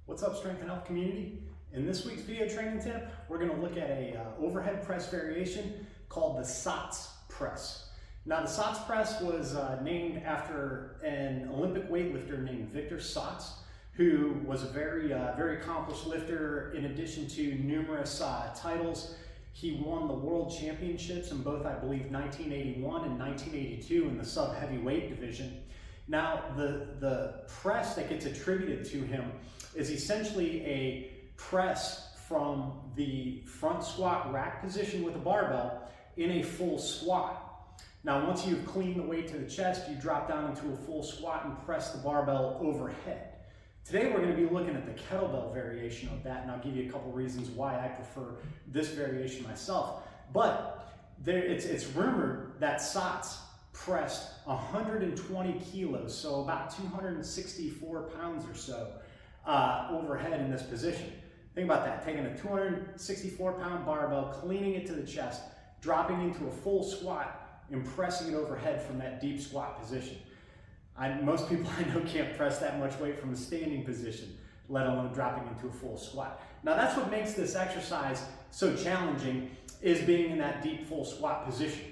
What's up, strength and health community? In this week's video training tip, we're going to look at a overhead press variation called the Sots press. Now, the Sots press was named after an Olympic weightlifter named Viktor Sots, who was a very accomplished lifter. In addition to numerous titles, he won the world championships in both, I believe, 1981 and 1982 in the sub-heavyweight division. Now, the press that gets attributed to him is essentially a press from the front squat rack position with a barbell in a full squat. Now, once you've cleaned the weight to the chest, you drop down into a full squat and press the barbell overhead. Today, we're going to be looking at the kettlebell variation of that, and I'll give you a couple reasons why I prefer this variation myself. But it's rumored that Sots pressed 120 kilos, so about 264 pounds or so, overhead in this position. Think about that, taking a 264-pound barbell, cleaning it to the chest, dropping into a full squat, and pressing it overhead from that deep squat position. Most people I know can't press that much weight from a standing position, let alone dropping into a full squat. Now, that's what makes this exercise so challenging, is being in that deep full squat position.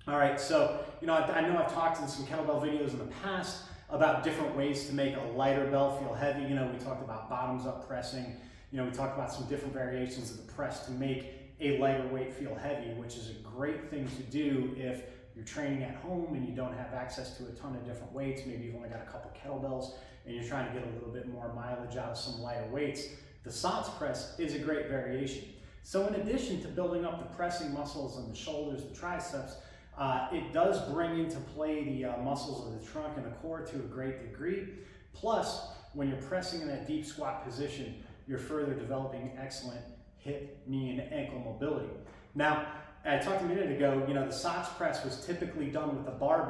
All right, so, I know I've talked in some kettlebell videos in the past about different ways to make a lighter bell feel heavy. We talked about bottoms up pressing. We talked about some different variations of the press to make a lighter weight feel heavy, which is a great thing to do if you're training at home and you don't have access to a ton of different weights. Maybe you've only got a couple kettlebells and you're trying to get a little bit more mileage out of some lighter weights. The Sots press is a great variation. So in addition to building up the pressing muscles in the shoulders, the triceps, it does bring into play the muscles of the trunk and the core to a great degree. Plus, when you're pressing in that deep squat position, you're further developing excellent hip, knee, and ankle mobility. Now, I talked a minute ago, the Sots press was typically done with a barbell.